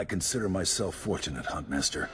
I consider myself fortunate, Huntmaster.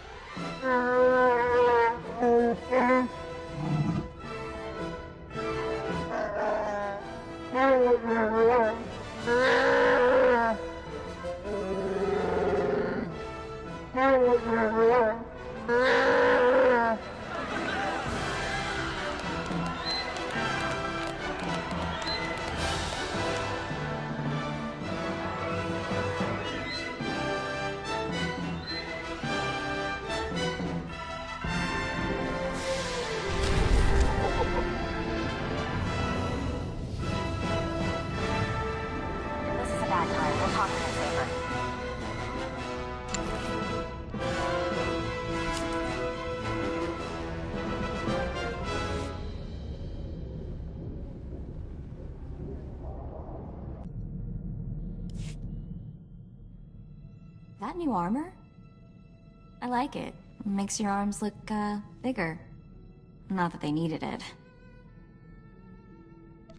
This is a bad time. We'll talk in favor. That new armor? I like it. Makes your arms look, bigger. Not that they needed it.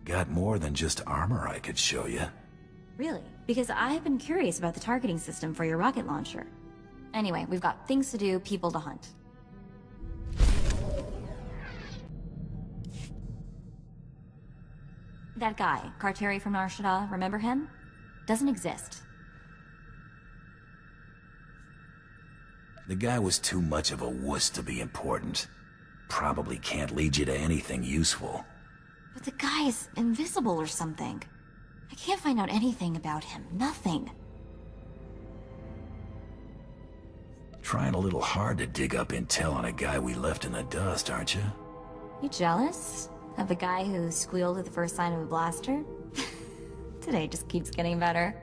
Got more than just armor I could show you. Really? Because I've been curious about the targeting system for your rocket launcher. Anyway, we've got things to do, people to hunt. That guy, Carteri from Nar Shaddaa, remember him? Doesn't exist. The guy was too much of a wuss to be important. Probably can't lead you to anything useful. But the guy's invisible or something. I can't find out anything about him. Nothing. Trying a little hard to dig up intel on a guy we left in the dust, aren't you? You jealous? Of the guy who squealed at the first sign of a blaster? Today just keeps getting better.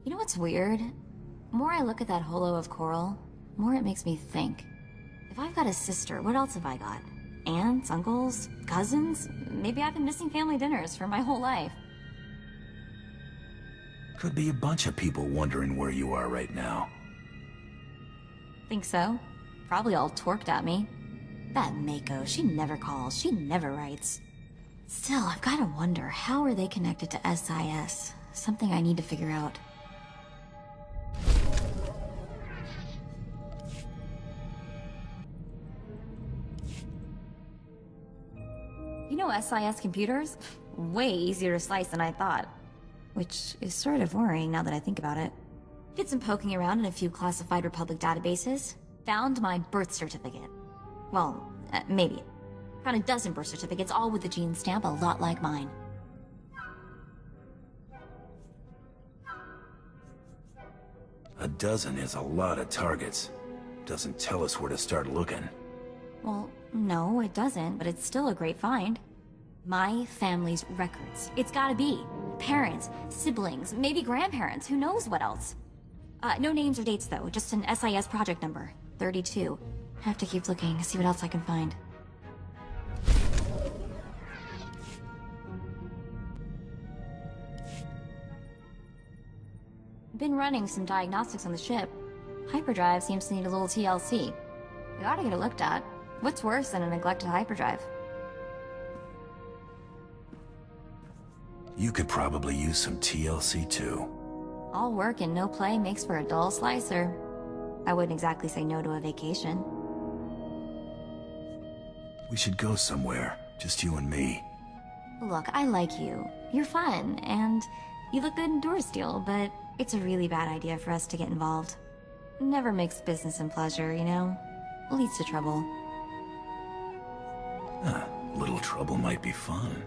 You know what's weird? The more I look at that holo of coral, the more it makes me think. If I've got a sister, what else have I got? Aunts, uncles, cousins? Maybe I've been missing family dinners for my whole life. Could be a bunch of people wondering where you are right now. Think so? Probably all torqued at me. That Mako, she never calls, she never writes. Still, I've gotta wonder, how are they connected to SIS? Something I need to figure out. You know SIS computers? Way easier to slice than I thought. Which is sort of worrying now that I think about it. Did some poking around in a few classified Republic databases. Found my birth certificate. Well, maybe. Found a dozen birth certificates, all with the gene stamp, a lot like mine. A dozen is a lot of targets. Doesn't tell us where to start looking. Well, no, it doesn't, but it's still a great find. My family's records. It's gotta be. Parents, siblings, maybe grandparents, who knows what else. No names or dates though, just an SIS project number. 32. Have to keep looking, see what else I can find. Been running some diagnostics on the ship. Hyperdrive seems to need a little TLC. We ought to get it looked at. What's worse than a neglected hyperdrive? You could probably use some TLC too. All work and no play makes for a dull slicer. I wouldn't exactly say no to a vacation. We should go somewhere, just you and me. Look, I like you. You're fun, and you look good in Durasteel, but it's a really bad idea for us to get involved. Never mix business and pleasure, you know? Leads to trouble. Little trouble might be fun.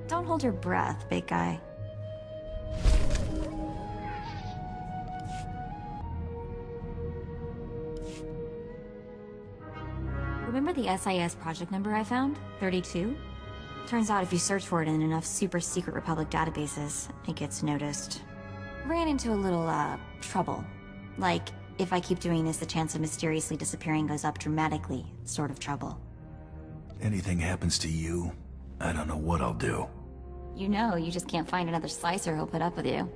Don't hold your breath, big guy. Remember the SIS project number I found? 32? Turns out if you search for it in enough super secret Republic databases, it gets noticed. Ran into a little, trouble. Like, if I keep doing this, the chance of mysteriously disappearing goes up dramatically, sort of trouble. Anything happens to you, I don't know what I'll do. You know, you just can't find another slicer who'll put up with you.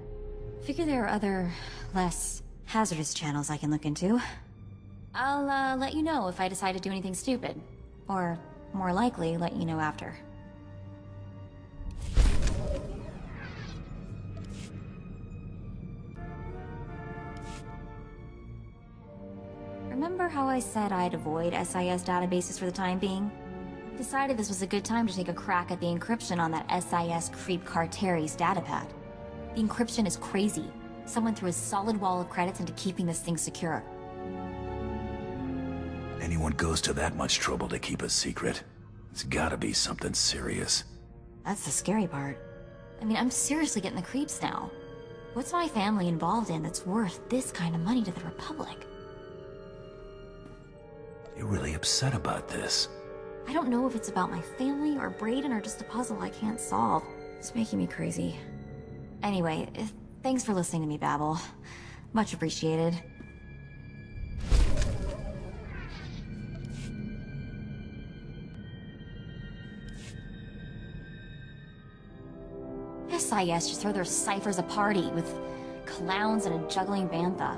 Figure there are other, less hazardous channels I can look into. I'll, let you know if I decide to do anything stupid. Or, more likely, let you know after. Remember how I said I'd avoid SIS databases for the time being? Decided this was a good time to take a crack at the encryption on that SIS creep Carteri's datapad. The encryption is crazy. Someone threw a solid wall of credits into keeping this thing secure. Anyone goes to that much trouble to keep a secret, it's gotta be something serious. That's the scary part. I mean, I'm seriously getting the creeps now. What's my family involved in that's worth this kind of money to the Republic? You're really upset about this. I don't know if it's about my family or Brayden or just a puzzle I can't solve. It's making me crazy. Anyway, thanks for listening to me babble. Much appreciated. SIS just throw their ciphers a party with clowns and a juggling bantha.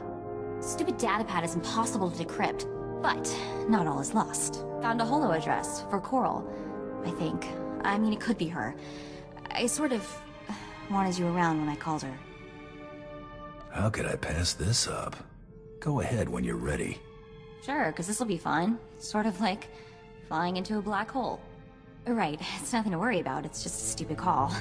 Stupid datapad is impossible to decrypt, but not all is lost. Found a holo address for Coral, I think. I mean, it could be her. I sort of wanted you around when I called her. How could I pass this up? Go ahead when you're ready. Sure, because this'll be fun. Sort of like flying into a black hole. Right, it's nothing to worry about, it's just a stupid call.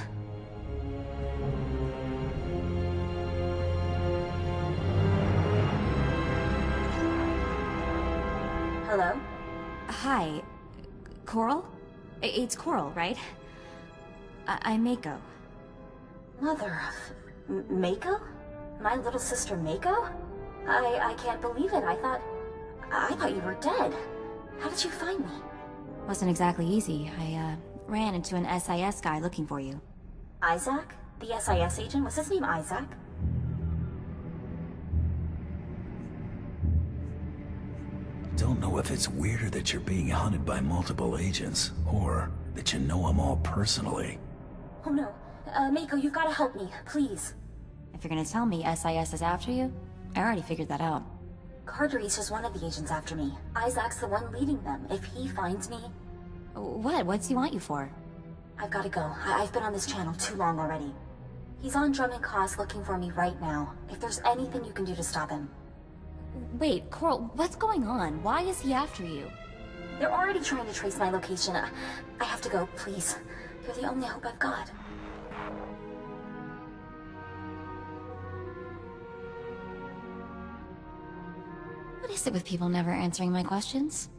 Hello? Hi. Coral? It's Coral, right? I'm Mako. Mother of... Mako? My little sister Mako? I can't believe it. I thought you were dead. How did you find me? Wasn't exactly easy. I ran into an SIS guy looking for you. Isaac? The SIS agent? Was his name Isaac? Don't know if it's weirder that you're being hunted by multiple agents, or that you know them all personally. Oh no. Mako, you've got to help me, please. If you're gonna tell me SIS is after you, I already figured that out. Cartery's just one of the agents after me. Isaac's the one leading them. If he finds me... What? What's he want you for? I've got to go. I've been on this channel too long already. He's on Drummond Cross looking for me right now. If there's anything you can do to stop him. Wait, Coral, what's going on? Why is he after you? They're already trying to trace my location. I have to go, please. You're the only hope I've got. What is it with people never answering my questions?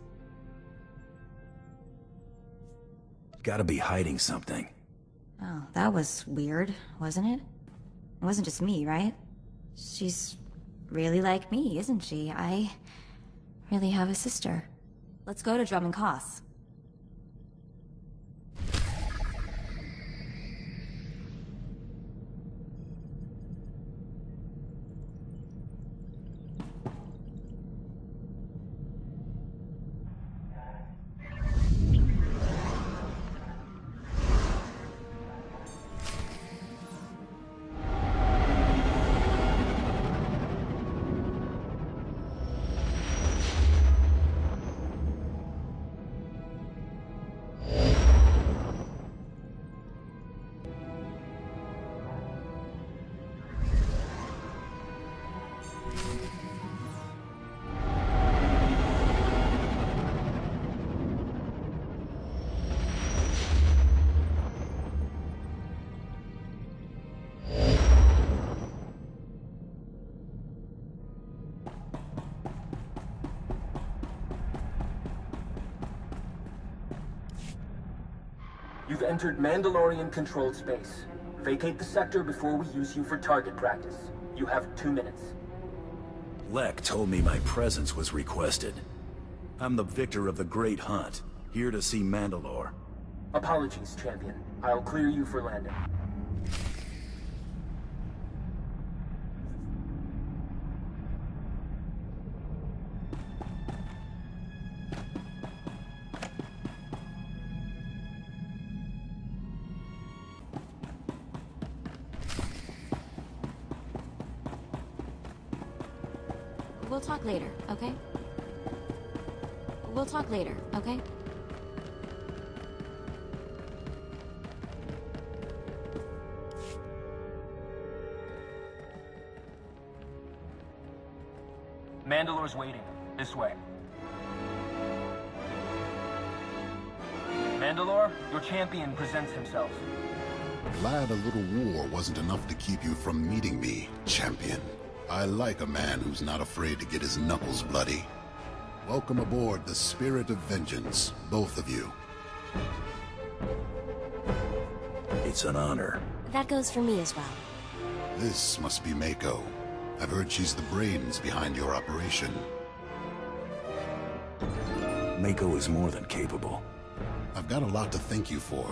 Gotta be hiding something. Oh, that was weird, wasn't it? It wasn't just me, right? She's really like me, isn't she? I really have a sister. Let's go to Drummond Cross. You've entered Mandalorian-controlled space. Vacate the sector before we use you for target practice. You have 2 minutes. Lek told me my presence was requested. I'm the victor of the Great Hunt, here to see Mandalore. Apologies, Champion. I'll clear you for landing. We'll talk later, okay? We'll talk later, okay? Mandalore's waiting. This way. Mandalore, your champion presents himself. Glad a little war wasn't enough to keep you from meeting me, champion. I like a man who's not afraid to get his knuckles bloody. Welcome aboard the Spirit of Vengeance, both of you. It's an honor. That goes for me as well. This must be Mako. I've heard she's the brains behind your operation. Mako is more than capable. I've got a lot to thank you for.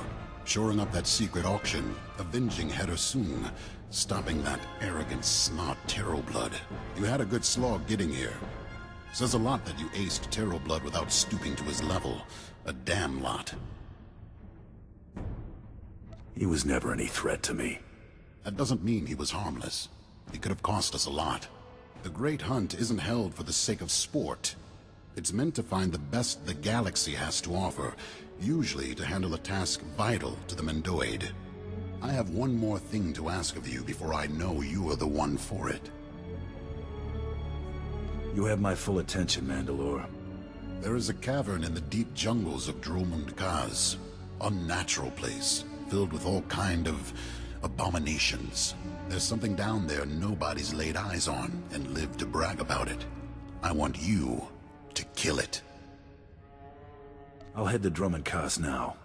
Shoring up that secret auction, avenging Heather Sung, stopping that arrogant snot Terroblood. You had a good slog getting here. Says a lot that you aced Terroblood without stooping to his level. A damn lot. He was never any threat to me. That doesn't mean he was harmless. He could have cost us a lot. The Great Hunt isn't held for the sake of sport. It's meant to find the best the galaxy has to offer, usually to handle a task vital to the Mendoid. I have one more thing to ask of you before I know you are the one for it. You have my full attention, Mandalore. There is a cavern in the deep jungles of Dromund Kaz. Unnatural place, filled with all kind of abominations. There's something down there nobody's laid eyes on and lived to brag about it. I want you to kill it. I'll head to Dromund Kaz now.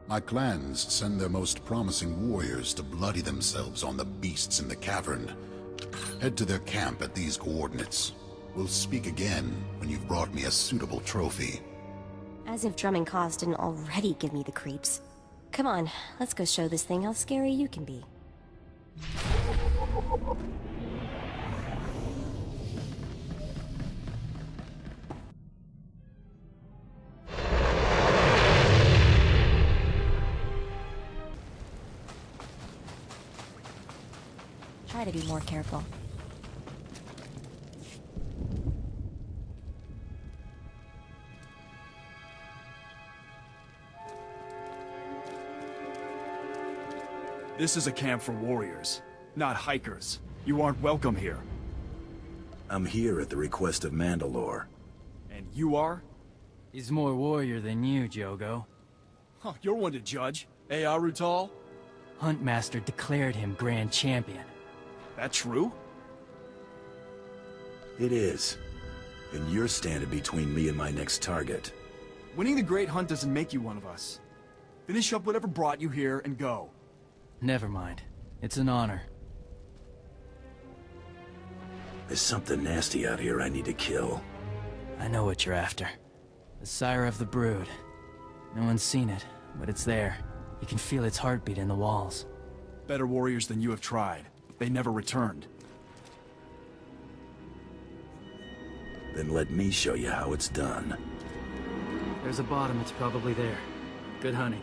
My clans send their most promising warriors to bloody themselves on the beasts in the cavern. Head to their camp at these coordinates. We'll speak again when you've brought me a suitable trophy. As if Dromund Kaz didn't already give me the creeps. Come on, let's go show this thing how scary you can be. Try to be more careful. This is a camp for warriors, not hikers. You aren't welcome here. I'm here at the request of Mandalore. And you are? He's more warrior than you, Jogo. Huh, you're one to judge. Eh, Arutal? Huntmaster declared him Grand Champion. That true? It is. And you're standing between me and my next target. Winning the Great Hunt doesn't make you one of us. Finish up whatever brought you here and go. Never mind. It's an honor. There's something nasty out here I need to kill. I know what you're after. The Sire of the Brood. No one's seen it, but it's there. You can feel its heartbeat in the walls. Better warriors than you have tried. They never returned. Then let me show you how it's done. There's a bottom, it's probably there. Good hunting.